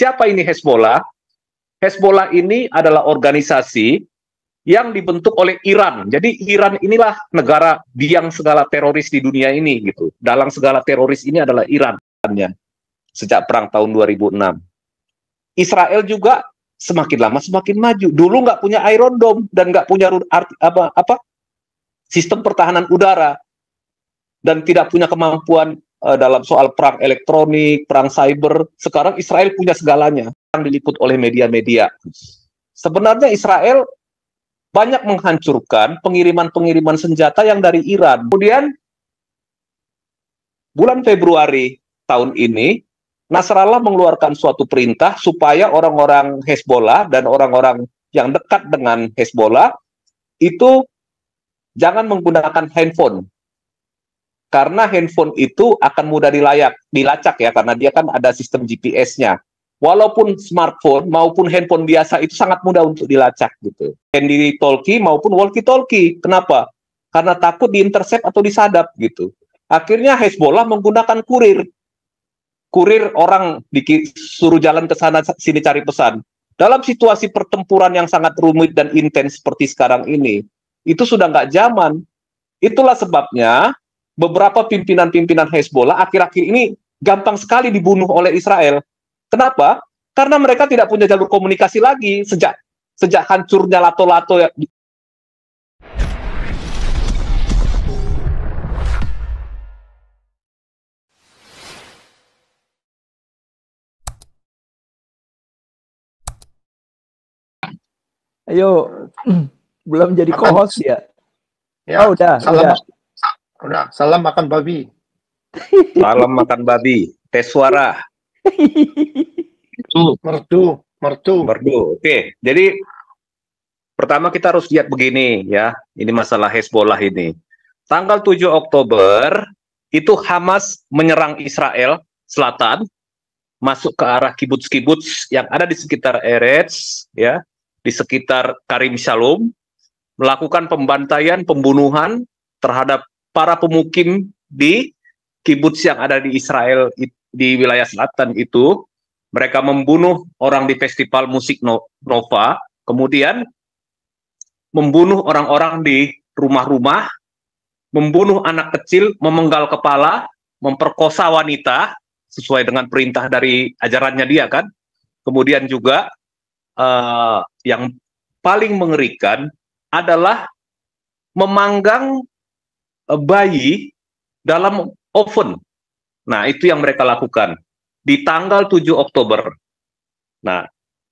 Siapa ini Hezbollah? Hezbollah ini adalah organisasi yang dibentuk oleh Iran. Jadi Iran inilah negara biang segala teroris di dunia ini gitu. Dalam segala teroris ini adalah Iran sejak perang tahun 2006. Israel juga semakin lama semakin maju. Dulu nggak punya Iron Dome dan nggak punya sistem pertahanan udara dan tidak punya kemampuan dalam soal perang elektronik, perang cyber. Sekarang Israel punya segalanya yang diliput oleh media-media. Sebenarnya Israel banyak menghancurkan pengiriman-pengiriman senjata yang dari Iran. Kemudian bulan Februari tahun ini, Nasrallah mengeluarkan suatu perintah supaya orang-orang Hezbollah dan orang-orang yang dekat dengan Hezbollah itu jangan menggunakan handphone. Karena handphone itu akan mudah dilacak ya, karena dia kan ada sistem GPS-nya. Walaupun smartphone maupun handphone biasa itu sangat mudah untuk dilacak gitu. Handy-talkie maupun walkie-talkie. Kenapa? Karena takut diintercept atau disadap gitu. Akhirnya Hezbollah menggunakan kurir. Kurir orang disuruh jalan ke sana sini cari pesan. Dalam situasi pertempuran yang sangat rumit dan intens seperti sekarang ini, itu sudah nggak zaman. Itulah sebabnya beberapa pimpinan-pimpinan Hezbollah akhir-akhir ini gampang sekali dibunuh oleh Israel. Kenapa? Karena mereka tidak punya jalur komunikasi lagi sejak hancurnya lato-lato ya. Ayo, belum jadi co-host ya? Ya, oh, udah. Salam makan babi. Salam makan babi. Tes suara. Merdu. Oke, jadi pertama kita harus lihat begini ya. Ini masalah Hezbollah ini. Tanggal 7 Oktober itu Hamas menyerang Israel Selatan, masuk ke arah kibuts-kibuts yang ada di sekitar Erez, ya, di sekitar Karim Shalom, melakukan pembantaian, pembunuhan terhadap para pemukim di kibuts yang ada di Israel di wilayah selatan itu. Mereka membunuh orang di festival musik Nova, kemudian membunuh orang-orang di rumah-rumah, membunuh anak kecil, memenggal kepala, memperkosa wanita sesuai dengan perintah dari ajarannya dia kan. Kemudian juga yang paling mengerikan adalah memanggang bayi dalam oven. Nah, itu yang mereka lakukan di tanggal 7 Oktober. Nah,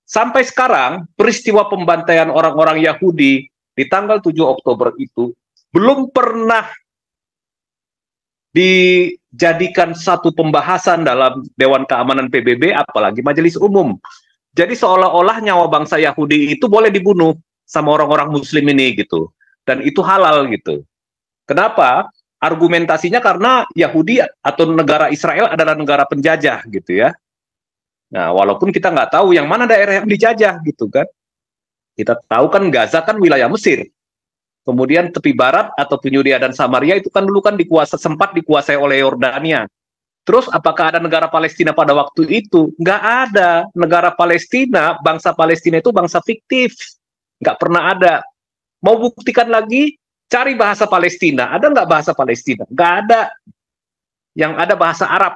sampai sekarang peristiwa pembantaian orang-orang Yahudi di tanggal 7 Oktober itu belum pernah dijadikan satu pembahasan dalam Dewan Keamanan PBB, apalagi Majelis Umum. Jadi seolah-olah nyawa bangsa Yahudi itu boleh dibunuh sama orang-orang Muslim ini gitu. Dan itu halal gitu. Kenapa? Argumentasinya karena Yahudi atau negara Israel adalah negara penjajah gitu ya. Nah, walaupun kita nggak tahu yang mana daerah yang dijajah gitu kan. Kita tahu kan Gaza kan wilayah Mesir. Kemudian tepi barat atau Yudea dan Samaria itu kan dulu kan sempat dikuasai oleh Yordania. Terus apakah ada negara Palestina pada waktu itu? Nggak ada. Negara Palestina, bangsa Palestina itu bangsa fiktif. Nggak pernah ada. Mau buktikan lagi? Cari bahasa Palestina. Ada nggak bahasa Palestina? Nggak ada. Yang ada bahasa Arab.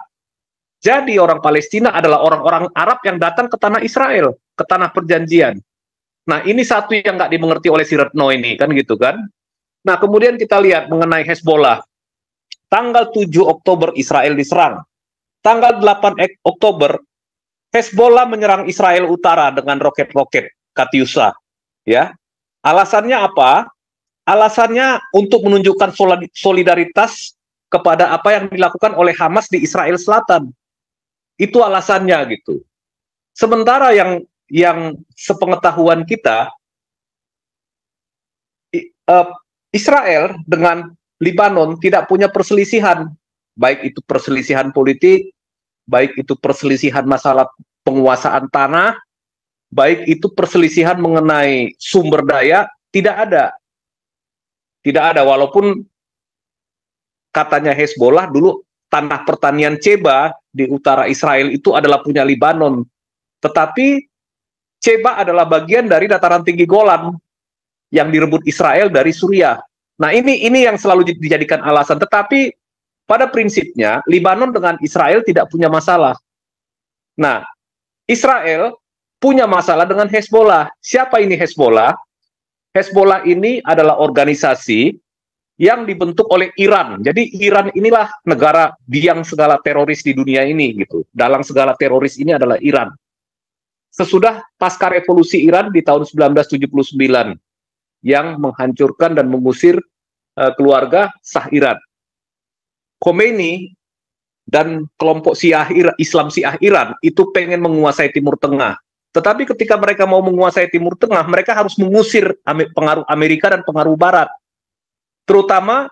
Jadi orang Palestina adalah orang-orang Arab yang datang ke tanah Israel, ke tanah perjanjian. Nah, ini satu yang nggak dimengerti oleh si Retno ini, kan gitu kan. Nah, kemudian kita lihat mengenai Hezbollah. Tanggal 7 Oktober Israel diserang. Tanggal 8 Oktober, Hezbollah menyerang Israel Utara dengan roket-roket Katyusha. Ya. Alasannya apa? Alasannya untuk menunjukkan solidaritas kepada apa yang dilakukan oleh Hamas di Israel Selatan. Itu alasannya gitu. Sementara yang sepengetahuan kita, Israel dengan Lebanon tidak punya perselisihan, baik itu perselisihan politik, baik itu perselisihan masalah penguasaan tanah, baik itu perselisihan mengenai sumber daya, tidak ada. Tidak ada, walaupun katanya Hezbollah dulu tanah pertanian Ceba di utara Israel itu adalah punya Lebanon. Tetapi Sheba adalah bagian dari dataran tinggi Golan yang direbut Israel dari Suriah. Nah, ini yang selalu dijadikan alasan. Tetapi pada prinsipnya Lebanon dengan Israel tidak punya masalah. Nah, Israel punya masalah dengan Hezbollah. Siapa ini Hezbollah? Hezbollah ini adalah organisasi yang dibentuk oleh Iran. Jadi Iran inilah negara biang segala teroris di dunia ini gitu. Dalang segala teroris ini adalah Iran. Sesudah pasca revolusi Iran di tahun 1979 yang menghancurkan dan mengusir keluarga Shah Iran. Khomeini dan kelompok Islam Syiah Iran itu pengen menguasai Timur Tengah. Tetapi ketika mereka mau menguasai Timur Tengah, mereka harus mengusir pengaruh Amerika dan pengaruh Barat. Terutama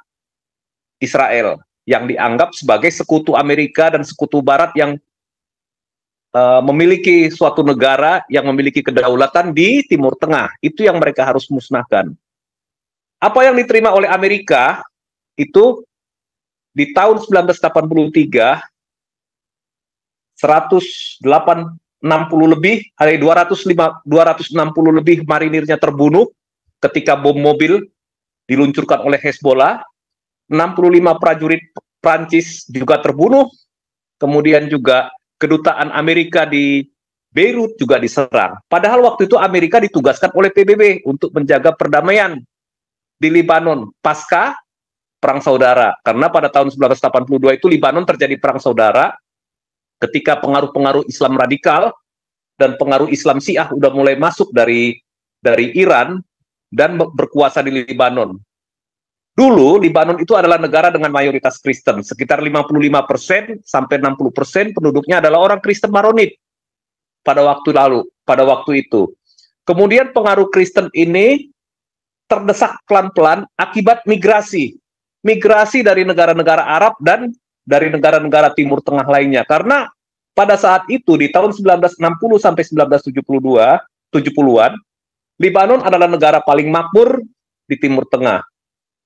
Israel yang dianggap sebagai sekutu Amerika dan sekutu Barat yang memiliki suatu negara yang memiliki kedaulatan di Timur Tengah. Itu yang mereka harus musnahkan. Apa yang diterima oleh Amerika itu di tahun 1983 260 lebih marinirnya terbunuh ketika bom mobil diluncurkan oleh Hezbollah. 65 prajurit Prancis juga terbunuh. Kemudian juga kedutaan Amerika di Beirut juga diserang. Padahal waktu itu Amerika ditugaskan oleh PBB untuk menjaga perdamaian di Lebanon pasca Perang Saudara. Karena pada tahun 1982 itu Lebanon terjadi Perang Saudara ketika pengaruh-pengaruh Islam radikal dan pengaruh Islam Syiah udah mulai masuk dari Iran dan berkuasa di Lebanon. Dulu, Lebanon itu adalah negara dengan mayoritas Kristen. Sekitar 55% sampai 60% penduduknya adalah orang Kristen Maronit pada waktu itu. Kemudian pengaruh Kristen ini terdesak pelan-pelan akibat migrasi dari negara-negara Arab dan dari negara-negara Timur Tengah lainnya. Karena pada saat itu, di tahun 1960 sampai 1970-an, Lebanon adalah negara paling makmur di Timur Tengah.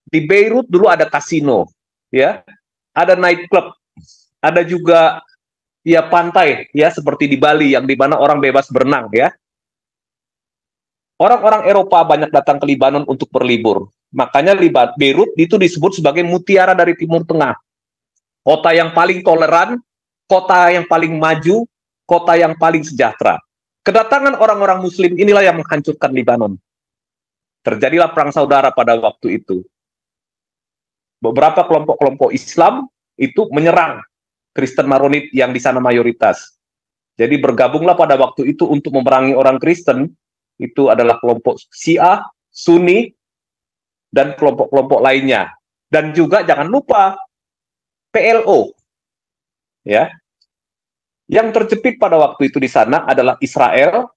Di Beirut dulu ada kasino, ya, ada night club, ada juga ya pantai, ya seperti di Bali yang di mana orang bebas berenang, ya. Orang-orang Eropa banyak datang ke Lebanon untuk berlibur. Makanya Beirut itu disebut sebagai mutiara dari Timur Tengah. Kota yang paling toleran, kota yang paling maju, kota yang paling sejahtera. Kedatangan orang-orang Muslim inilah yang menghancurkan Lebanon. Terjadilah Perang Saudara pada waktu itu. Beberapa kelompok-kelompok Islam itu menyerang Kristen Maronit yang di sana mayoritas. Jadi bergabunglah pada waktu itu untuk memerangi orang Kristen, itu adalah kelompok Syiah, Sunni, dan kelompok-kelompok lainnya. Dan juga jangan lupa PLO. Ya. Yang terjepit pada waktu itu di sana adalah Israel,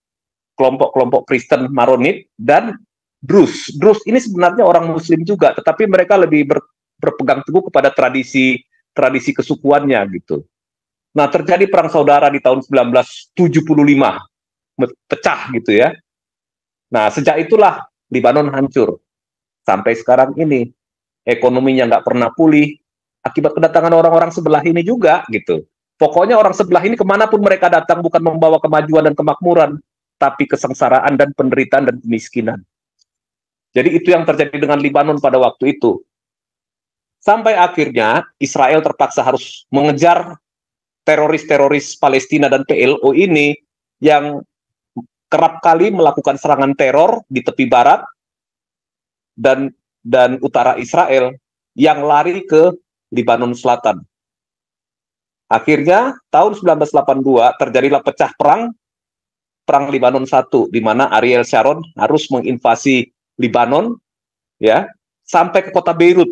kelompok-kelompok Kristen Maronit, dan Druze. Druze ini sebenarnya orang Muslim juga, tetapi mereka lebih berpegang teguh kepada tradisi kesukuannya gitu. Nah, terjadi Perang Saudara di tahun 1975, pecah gitu ya. Nah, sejak itulah Lebanon hancur. Sampai sekarang ini, ekonominya nggak pernah pulih, akibat kedatangan orang-orang sebelah ini juga gitu. Pokoknya orang sebelah ini kemanapun mereka datang bukan membawa kemajuan dan kemakmuran, tapi kesengsaraan dan penderitaan dan kemiskinan. Jadi itu yang terjadi dengan Lebanon pada waktu itu. Sampai akhirnya Israel terpaksa harus mengejar teroris-teroris Palestina dan PLO ini yang kerap kali melakukan serangan teror di tepi barat dan utara Israel yang lari ke Lebanon Selatan. Akhirnya tahun 1982 terjadilah pecah perang Lebanon I, di mana Ariel Sharon harus menginvasi Lebanon, ya, sampai ke kota Beirut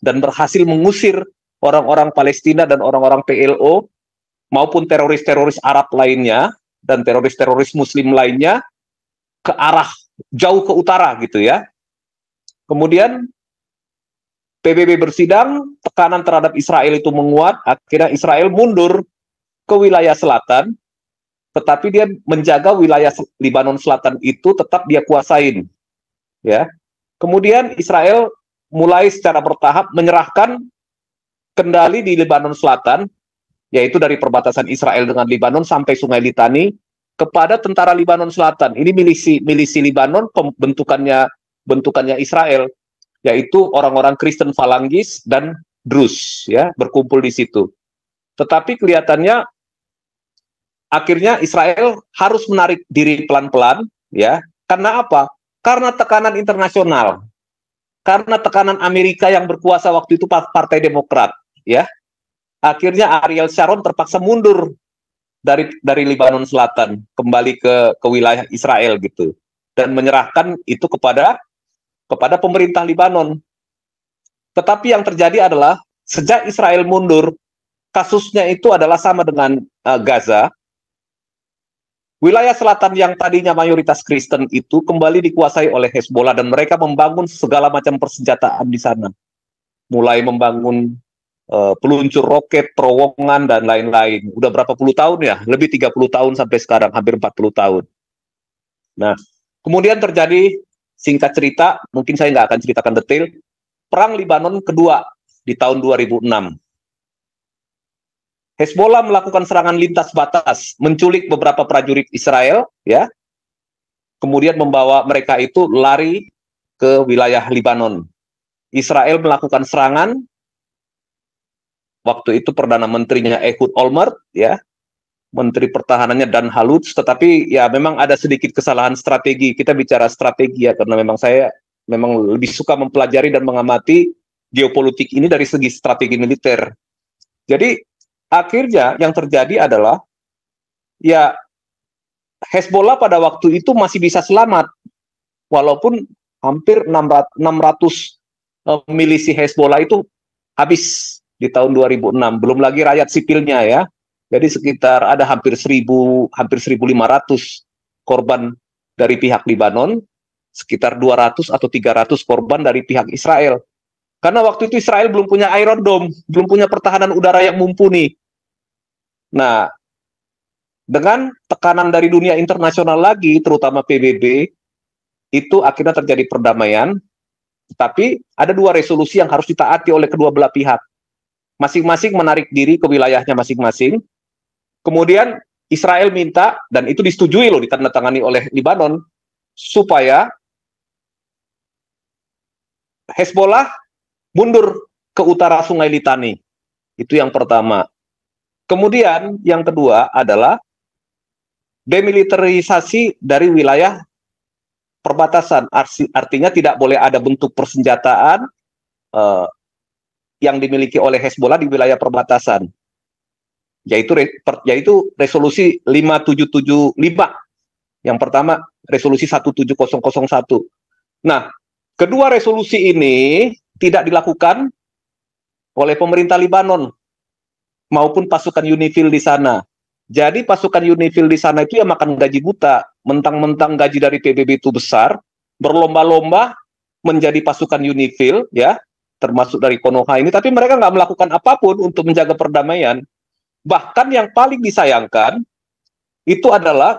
dan berhasil mengusir orang-orang Palestina dan orang-orang PLO maupun teroris-teroris Arab lainnya dan teroris-teroris Muslim lainnya ke arah jauh ke utara gitu ya. Kemudian PBB bersidang, tekanan terhadap Israel itu menguat, akhirnya Israel mundur ke wilayah selatan, tetapi dia menjaga wilayah Lebanon Selatan itu tetap dia kuasain. Ya. Kemudian Israel mulai secara bertahap menyerahkan kendali di Lebanon Selatan, yaitu dari perbatasan Israel dengan Lebanon sampai Sungai Litani, kepada tentara Lebanon Selatan. Ini milisi Lebanon, bentukannya Israel, yaitu orang-orang Kristen Falangis dan Druze, ya, berkumpul di situ. Tetapi kelihatannya akhirnya Israel harus menarik diri pelan-pelan, ya. Karena apa? Karena tekanan internasional, karena tekanan Amerika yang berkuasa waktu itu Partai Demokrat, ya. Akhirnya Ariel Sharon terpaksa mundur dari Lebanon Selatan kembali ke wilayah Israel gitu, dan menyerahkan itu kepada pemerintah Lebanon. Tetapi yang terjadi adalah sejak Israel mundur, kasusnya itu adalah sama dengan Gaza. Wilayah selatan yang tadinya mayoritas Kristen itu kembali dikuasai oleh Hezbollah, dan mereka membangun segala macam persenjataan di sana. Mulai membangun peluncur roket, terowongan, dan lain-lain. Udah berapa puluh tahun ya? Lebih 30 tahun sampai sekarang, hampir 40 tahun. Nah, kemudian terjadi, singkat cerita, mungkin saya nggak akan ceritakan detail, Perang Lebanon kedua di tahun 2006. Hezbollah melakukan serangan lintas batas, menculik beberapa prajurit Israel, ya, kemudian membawa mereka itu lari ke wilayah Lebanon. Israel melakukan serangan, waktu itu Perdana Menterinya Ehud Olmert, ya, Menteri Pertahanannya Dan Halutz, tetapi ya memang ada sedikit kesalahan strategi. Kita bicara strategi ya, karena memang saya memang lebih suka mempelajari dan mengamati geopolitik ini dari segi strategi militer. Jadi akhirnya yang terjadi adalah ya Hezbollah pada waktu itu masih bisa selamat, walaupun hampir 600 milisi Hezbollah itu habis di tahun 2006, belum lagi rakyat sipilnya ya. Jadi sekitar ada hampir 1.500 korban dari pihak Lebanon, sekitar 200 atau 300 korban dari pihak Israel. Karena waktu itu Israel belum punya Iron Dome, belum punya pertahanan udara yang mumpuni. Nah, dengan tekanan dari dunia internasional lagi, terutama PBB, itu akhirnya terjadi perdamaian. Tapi ada dua resolusi yang harus ditaati oleh kedua belah pihak. Masing-masing menarik diri ke wilayahnya masing-masing. Kemudian Israel minta, dan itu disetujui loh, ditandatangani oleh Lebanon, supaya Hezbollah mundur ke utara Sungai Litani. Itu yang pertama. Kemudian yang kedua adalah demilitarisasi dari wilayah perbatasan. Artinya tidak boleh ada bentuk persenjataan yang dimiliki oleh Hezbollah di wilayah perbatasan, yaitu resolusi 5775. Yang pertama resolusi 17001. Nah, kedua resolusi ini tidak dilakukan oleh pemerintah Lebanon maupun pasukan UNIFIL di sana. Jadi pasukan UNIFIL di sana itu ya makan gaji buta, mentang-mentang gaji dari PBB itu besar, berlomba-lomba menjadi pasukan UNIFIL, ya, termasuk dari Konoha ini, tapi mereka nggak melakukan apapun untuk menjaga perdamaian. Bahkan yang paling disayangkan itu adalah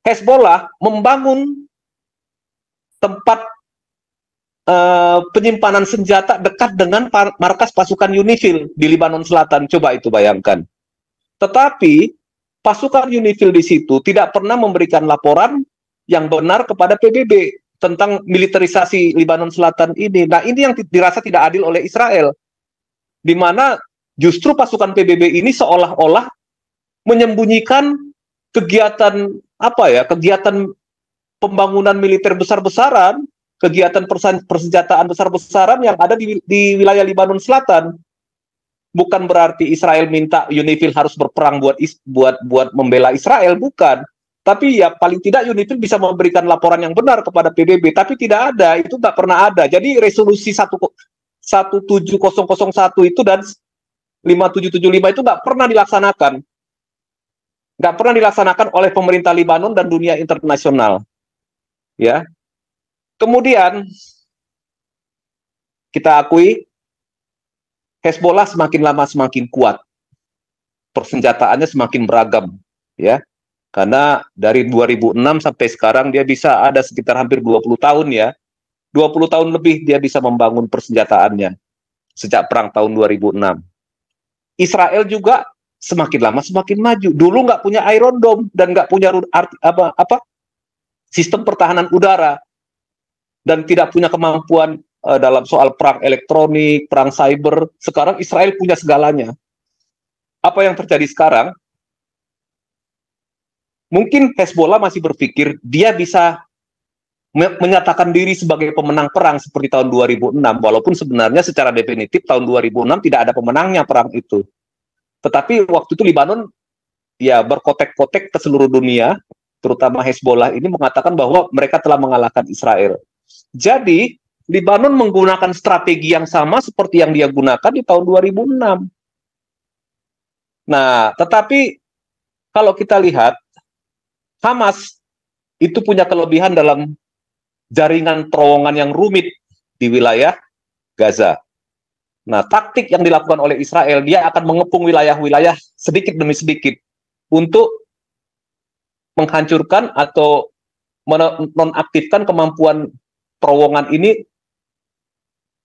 Hezbollah membangun tempat penyimpanan senjata dekat dengan markas pasukan UNIFIL di Lebanon Selatan. Coba itu bayangkan. Tetapi pasukan UNIFIL di situ tidak pernah memberikan laporan yang benar kepada PBB tentang militerisasi Lebanon Selatan ini. Nah, ini yang dirasa tidak adil oleh Israel, di mana justru pasukan PBB ini seolah-olah menyembunyikan kegiatan kegiatan pembangunan militer besar-besaran, kegiatan persenjataan besar-besaran yang ada di wilayah Lebanon Selatan. Bukan berarti Israel minta UNIFIL harus berperang buat membela Israel, bukan. Tapi ya paling tidak UNIFIL bisa memberikan laporan yang benar kepada PBB, tapi tidak ada, itu nggak pernah ada. Jadi resolusi 17001 itu dan 5775 itu nggak pernah dilaksanakan. Nggak pernah dilaksanakan oleh pemerintah Lebanon dan dunia internasional. Ya. Kemudian kita akui Hezbollah semakin lama semakin kuat. Persenjataannya semakin beragam, ya. Karena dari 2006 sampai sekarang dia bisa ada sekitar hampir 20 tahun ya. 20 tahun lebih dia bisa membangun persenjataannya sejak perang tahun 2006. Israel juga semakin lama semakin maju. Dulu nggak punya Iron Dome dan nggak punya sistem pertahanan udara dan tidak punya kemampuan dalam soal perang elektronik, perang cyber. Sekarang Israel punya segalanya. Apa yang terjadi sekarang? Mungkin Hezbollah masih berpikir dia bisa menyatakan diri sebagai pemenang perang seperti tahun 2006, walaupun sebenarnya secara definitif tahun 2006 tidak ada pemenangnya perang itu. Tetapi waktu itu Lebanon ya berkotek-kotek ke seluruh dunia, terutama Hezbollah ini mengatakan bahwa mereka telah mengalahkan Israel. Jadi Lebanon menggunakan strategi yang sama seperti yang dia gunakan di tahun 2006. Nah, tetapi kalau kita lihat Hamas itu punya kelebihan dalam jaringan terowongan yang rumit di wilayah Gaza. Nah, taktik yang dilakukan oleh Israel, dia akan mengepung wilayah-wilayah sedikit demi sedikit untuk menghancurkan atau menonaktifkan kemampuan terowongan ini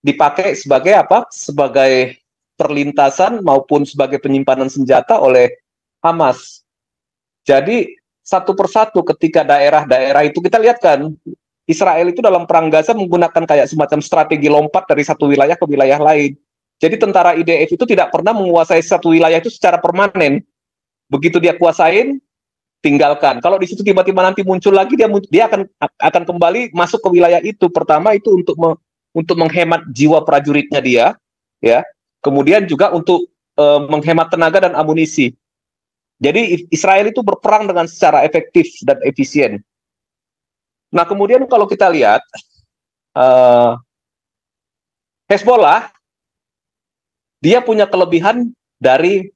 dipakai sebagai apa? Sebagai perlintasan maupun sebagai penyimpanan senjata oleh Hamas. Jadi satu persatu ketika daerah-daerah itu kita lihat kan, Israel itu dalam perang Gaza menggunakan kayak semacam strategi lompat dari satu wilayah ke wilayah lain. Jadi tentara IDF itu tidak pernah menguasai satu wilayah itu secara permanen. Begitu dia kuasain, tinggalkan. Kalau di situ tiba-tiba nanti muncul lagi, dia akan kembali masuk ke wilayah itu. Pertama itu untuk menghemat jiwa prajuritnya dia, ya. Kemudian juga untuk menghemat tenaga dan amunisi. Jadi Israel itu berperang dengan secara efektif dan efisien. Nah, kemudian kalau kita lihat Hezbollah, dia punya kelebihan dari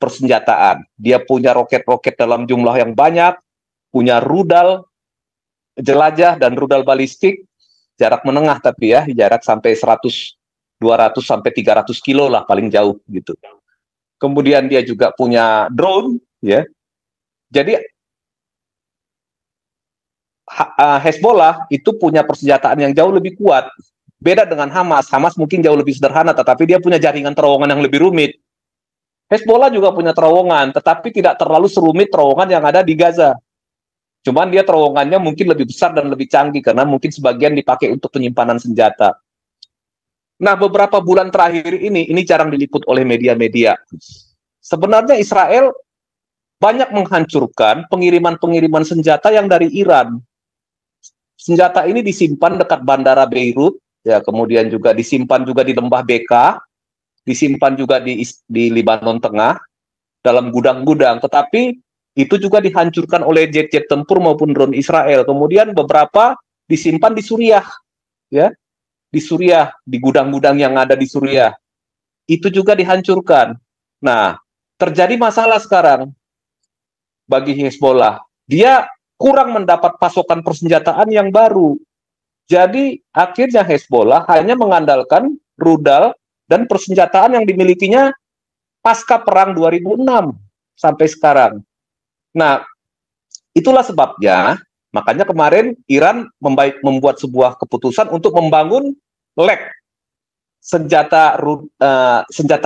persenjataan. Dia punya roket-roket dalam jumlah yang banyak, punya rudal jelajah dan rudal balistik jarak menengah, tapi ya jarak sampai 100, 200 sampai 300 kilo lah paling jauh gitu. Kemudian dia juga punya drone, ya. Jadi Hezbollah itu punya persenjataan yang jauh lebih kuat. Beda dengan Hamas. Hamas mungkin jauh lebih sederhana, tetapi dia punya jaringan terowongan yang lebih rumit. Hezbollah juga punya terowongan, tetapi tidak terlalu serumit terowongan yang ada di Gaza. Cuman dia terowongannya mungkin lebih besar dan lebih canggih, karena mungkin sebagian dipakai untuk penyimpanan senjata. Nah, beberapa bulan terakhir ini jarang diliput oleh media-media. Sebenarnya Israel banyak menghancurkan pengiriman-pengiriman senjata yang dari Iran. Senjata ini disimpan dekat bandara Beirut, ya, kemudian juga disimpan juga di lembah Beka, disimpan juga di Lebanon Tengah, dalam gudang-gudang. Tetapi itu juga dihancurkan oleh jet-jet tempur maupun drone Israel. Kemudian beberapa disimpan di Suriah, ya. Di Suriah, di gudang-gudang yang ada di Suriah. Itu juga dihancurkan. Nah, terjadi masalah sekarang bagi Hezbollah. Dia kurang mendapat pasokan persenjataan yang baru. Jadi, akhirnya Hezbollah hanya mengandalkan rudal dan persenjataan yang dimilikinya pasca perang 2006 sampai sekarang. Nah, itulah sebabnya, makanya kemarin Iran membuat sebuah keputusan untuk membangun lek senjata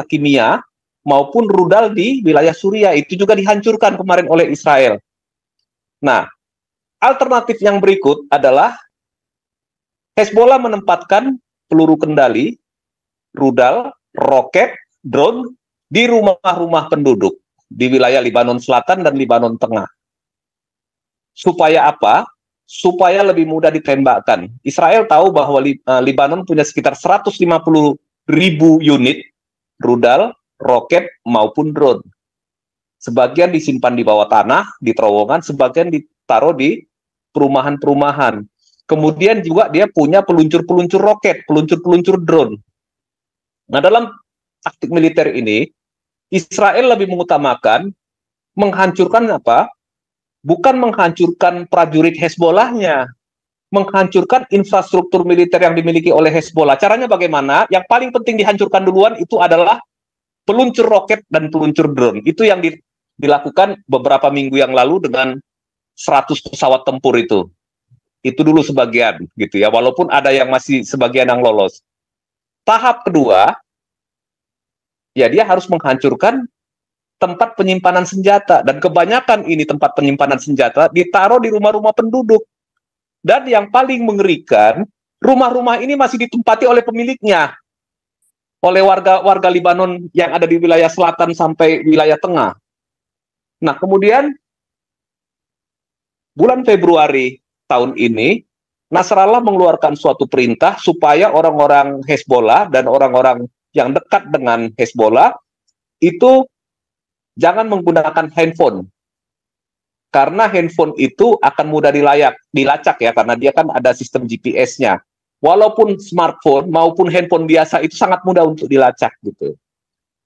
kimia maupun rudal di wilayah Suriah. Itu juga dihancurkan kemarin oleh Israel. Nah, alternatif yang berikut adalah Hezbollah menempatkan peluru kendali, rudal, roket, drone di rumah-rumah penduduk di wilayah Lebanon Selatan dan Lebanon Tengah. Supaya apa? Supaya lebih mudah ditembakkan. Israel tahu bahwa Lebanon punya sekitar 150.000 unit rudal, roket, maupun drone. Sebagian disimpan di bawah tanah, di terowongan, sebagian ditaruh di perumahan-perumahan. Kemudian juga dia punya peluncur-peluncur roket, peluncur-peluncur drone. Nah, dalam taktik militer ini, Israel lebih mengutamakan menghancurkan apa? Bukan menghancurkan prajurit Hezbollahnya, menghancurkan infrastruktur militer yang dimiliki oleh Hezbollah. Caranya bagaimana? Yang paling penting dihancurkan duluan itu adalah peluncur roket dan peluncur drone. Itu yang dilakukan beberapa minggu yang lalu dengan 100 pesawat tempur itu. Itu dulu sebagian, gitu ya. Walaupun ada yang masih sebagian yang lolos. Tahap kedua, ya dia harus menghancurkan tempat penyimpanan senjata, dan kebanyakan ini tempat penyimpanan senjata ditaruh di rumah-rumah penduduk. Dan yang paling mengerikan, rumah-rumah ini masih ditempati oleh pemiliknya, oleh warga Libanon yang ada di wilayah selatan sampai wilayah tengah. Nah, kemudian bulan Februari tahun ini, Nasrallah mengeluarkan suatu perintah supaya orang-orang Hezbollah dan orang-orang yang dekat dengan Hezbollah itu jangan menggunakan handphone. Karena handphone itu akan mudah dilacak ya, karena dia kan ada sistem GPS-nya. Walaupun smartphone maupun handphone biasa itu sangat mudah untuk dilacak gitu.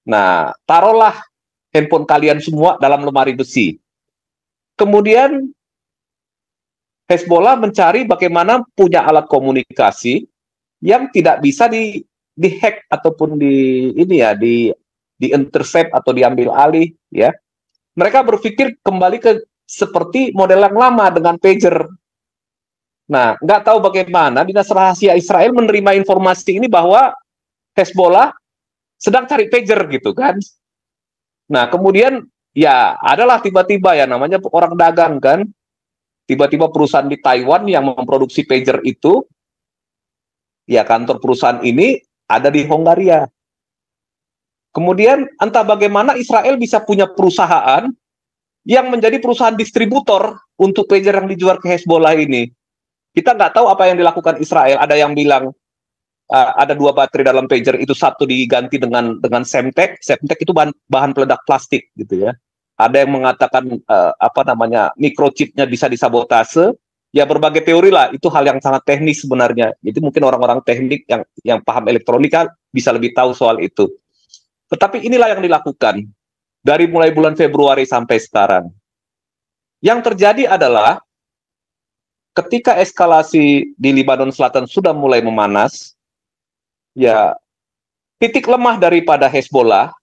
Nah, taruhlah handphone kalian semua dalam lemari besi. Kemudian Hezbollah mencari bagaimana punya alat komunikasi yang tidak bisa dihack ataupun di intercept atau diambil alih ya. Mereka berpikir kembali ke seperti model yang lama dengan pager. Nah, nggak tahu bagaimana Dinas Rahasia Israel menerima informasi ini bahwa Hezbollah sedang cari pager gitu kan. Nah, kemudian ya adalah tiba-tiba ya namanya orang dagang kan. Tiba-tiba perusahaan di Taiwan yang memproduksi pager itu, ya kantor perusahaan ini ada di Hongaria. Kemudian entah bagaimana Israel bisa punya perusahaan yang menjadi perusahaan distributor untuk pager yang dijual ke Hezbollah ini. Kita nggak tahu apa yang dilakukan Israel. Ada yang bilang ada 2 baterai dalam pager itu, satu diganti dengan Semtex. Semtex itu bahan peledak plastik gitu ya. Ada yang mengatakan microchipnya bisa disabotase. Ya berbagai teori lah. Itu hal yang sangat teknis sebenarnya. Jadi mungkin orang-orang teknik yang paham elektronika bisa lebih tahu soal itu. Tetapi inilah yang dilakukan dari mulai bulan Februari sampai sekarang. Yang terjadi adalah ketika eskalasi di Libanon Selatan sudah mulai memanas, ya titik lemah daripada Hezbollah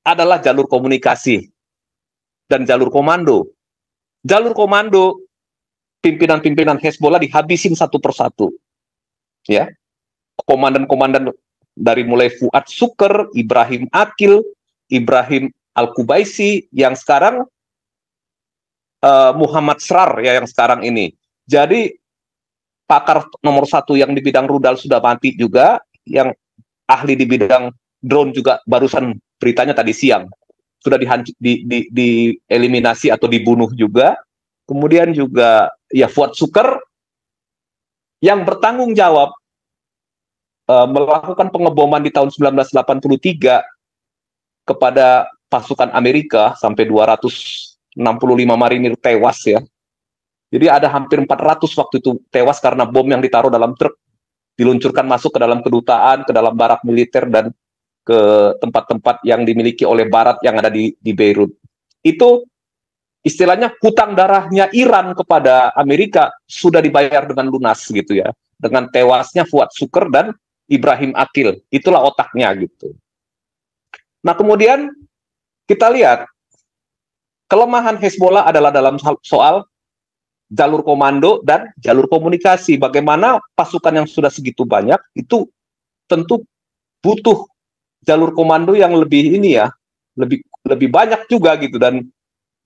adalah jalur komunikasi dan jalur komando. Jalur komando pimpinan-pimpinan Hezbollah dihabisin satu persatu. Ya. Komandan-komandan dari mulai Fuad Shukr, Ibrahim Akil, Ibrahim Al-Kubaisi, yang sekarang Muhammad Srar ya yang sekarang ini. Jadi pakar nomor 1 yang di bidang rudal sudah mati juga, yang ahli di bidang drone juga barusan beritanya tadi siang sudah dieliminasi atau dibunuh juga. Kemudian juga ya Fuad Shukr yang bertanggung jawab melakukan pengeboman di tahun 1983 kepada pasukan Amerika sampai 265 marinir tewas ya. Jadi ada hampir 400 waktu itu tewas karena bom yang ditaruh dalam truk diluncurkan masuk ke dalam kedutaan, ke dalam barak militer dan ke tempat-tempat yang dimiliki oleh Barat yang ada di Beirut. Itu istilahnya hutang darahnya Iran kepada Amerika sudah dibayar dengan lunas gitu ya. Dengan tewasnya Fuad Shukr dan Ibrahim Akil. Itulah otaknya gitu. Nah kemudian kita lihat kelemahan Hezbollah adalah dalam soal jalur komando dan jalur komunikasi. Bagaimana pasukan yang sudah segitu banyak itu tentu butuh jalur komando yang lebih lebih banyak juga gitu, dan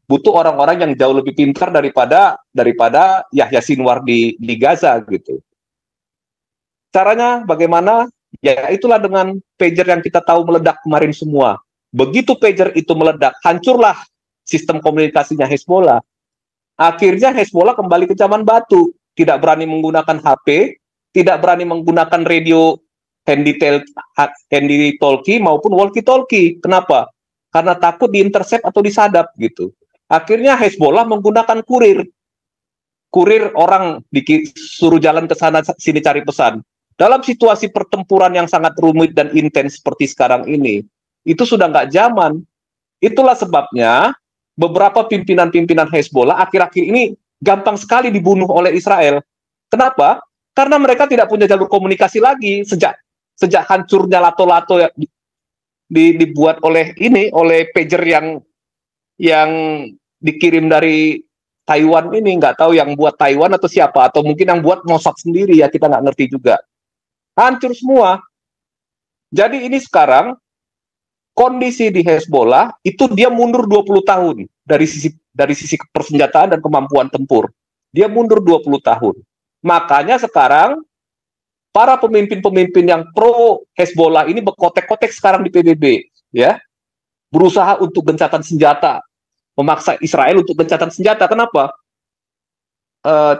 butuh orang-orang yang jauh lebih pintar daripada Yahya Sinwar di Gaza gitu. Caranya bagaimana? Ya itulah dengan pager yang kita tahu meledak kemarin semua. Begitu pager itu meledak, hancurlah sistem komunikasinya Hezbollah. Akhirnya Hezbollah kembali ke zaman batu, tidak berani menggunakan HP, tidak berani menggunakan radio handy talkie maupun walkie talkie. Kenapa? Karena takut diintercept atau disadap gitu. Akhirnya Hezbollah menggunakan kurir orang disuruh jalan ke sana sini cari pesan. Dalam situasi pertempuran yang sangat rumit dan intens seperti sekarang ini, itu sudah nggak zaman. Itulah sebabnya beberapa pimpinan-pimpinan Hezbollah akhir-akhir ini gampang sekali dibunuh oleh Israel. Kenapa? Karena mereka tidak punya jalur komunikasi lagi sejak hancurnya lato-lato yang dibuat oleh pager yang dikirim dari Taiwan ini. Nggak tahu yang buat Taiwan atau siapa, atau mungkin yang buat Mossad sendiri ya, kita nggak ngerti juga. Hancur semua. Jadi ini sekarang kondisi di Hezbollah itu dia mundur 20 tahun dari sisi persenjataan dan kemampuan tempur. Dia mundur 20 tahun. Makanya sekarang para pemimpin-pemimpin yang pro Hezbollah ini berkotek-kotek sekarang di PBB, ya. Berusaha untuk gencatan senjata, memaksa Israel untuk gencatan senjata. Kenapa?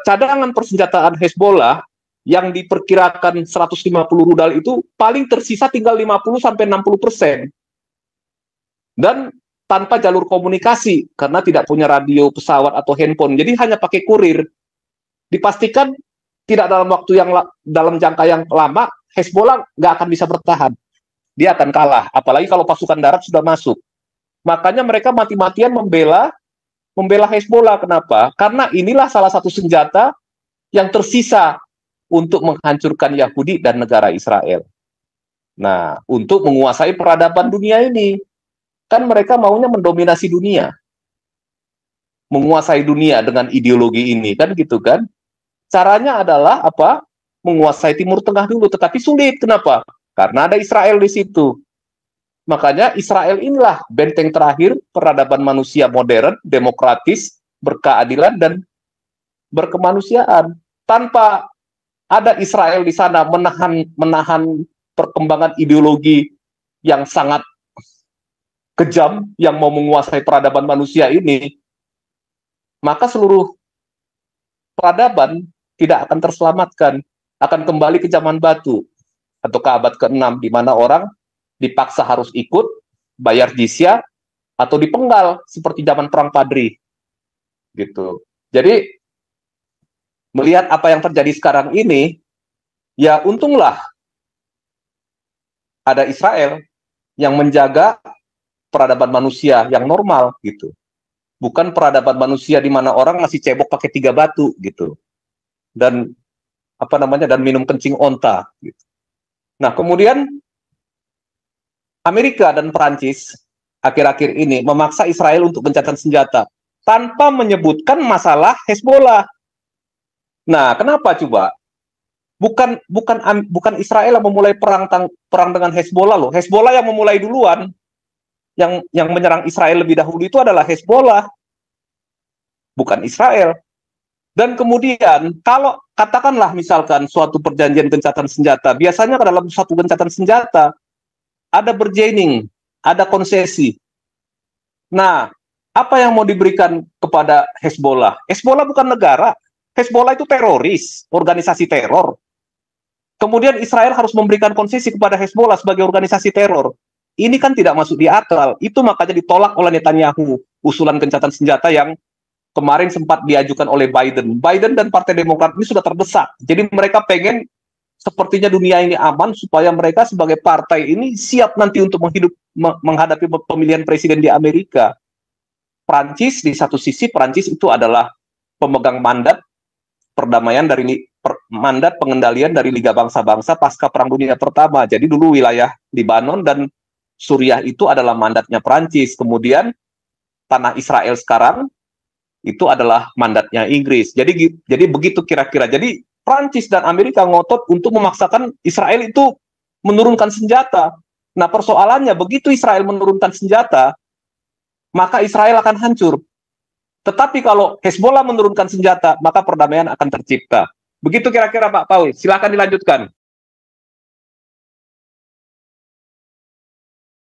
Cadangan persenjataan Hezbollah yang diperkirakan 150 rudal itu paling tersisa tinggal 50-60%. Dan tanpa jalur komunikasi, karena tidak punya radio, pesawat, atau handphone. Jadi hanya pakai kurir. Dipastikan tidak dalam waktu yang dalam jangka yang lama, Hezbollah nggak akan bisa bertahan. Dia akan kalah, apalagi kalau pasukan darat sudah masuk. Makanya mereka mati-matian membela Hezbollah. Kenapa? Karena inilah salah satu senjata yang tersisa untuk menghancurkan Yahudi dan negara Israel. Nah, untuk menguasai peradaban dunia ini. Kan mereka maunya mendominasi dunia. Menguasai dunia dengan ideologi ini, kan gitu kan? Caranya adalah apa? Menguasai Timur Tengah dulu, tetapi sulit. Kenapa? Karena ada Israel di situ. Makanya Israel inilah benteng terakhir peradaban manusia modern, demokratis, berkeadilan, dan berkemanusiaan. Tanpa ada Israel di sana menahan perkembangan ideologi yang sangat kejam yang mau menguasai peradaban manusia ini, maka seluruh peradaban tidak akan terselamatkan, akan kembali ke zaman batu atau ke abad ke-6 di mana orang dipaksa harus ikut, bayar jizyah, atau dipenggal seperti zaman perang Padri. Gitu. Jadi melihat apa yang terjadi sekarang ini, ya untunglah ada Israel yang menjaga peradaban manusia yang normal gitu. Bukan peradaban manusia di mana orang masih cebok pakai 3 batu gitu. Dan dan minum kencing onta gitu. Nah, kemudian Amerika dan Perancis akhir-akhir ini memaksa Israel untuk gencatan senjata tanpa menyebutkan masalah Hezbollah. Nah, kenapa coba? Bukan Israel yang memulai perang dengan Hezbollah loh. Hezbollah yang memulai duluan. Yang menyerang Israel lebih dahulu itu adalah Hezbollah, bukan Israel. Dan kemudian kalau katakanlah misalkan suatu perjanjian gencatan senjata, biasanya dalam suatu gencatan senjata ada bargaining, ada konsesi. Nah, apa yang mau diberikan kepada Hezbollah? Hezbollah bukan negara. Hezbollah itu teroris, organisasi teror. Kemudian Israel harus memberikan konsesi kepada Hezbollah sebagai organisasi teror. Ini kan tidak masuk di akal. Itu makanya ditolak oleh Netanyahu, usulan gencatan senjata yang kemarin sempat diajukan oleh Biden. Biden dan Partai Demokrat ini sudah terdesak. Jadi mereka pengen sepertinya dunia ini aman supaya mereka sebagai partai ini siap nanti untuk menghadapi pemilihan presiden di Amerika. Prancis di satu sisi, Prancis itu adalah pemegang mandat perdamaian mandat pengendalian dari Liga Bangsa-Bangsa pasca Perang Dunia Pertama. Jadi dulu wilayah Libanon dan Suriah itu adalah mandatnya Prancis. Kemudian tanah Israel sekarang itu adalah mandatnya Inggris. Jadi begitu kira-kira. Jadi Prancis dan Amerika ngotot untuk memaksakan Israel itu menurunkan senjata. Nah, persoalannya begitu Israel menurunkan senjata, maka Israel akan hancur. Tetapi kalau Hezbollah menurunkan senjata, maka perdamaian akan tercipta. Begitu kira-kira Pak Paul. Silakan dilanjutkan.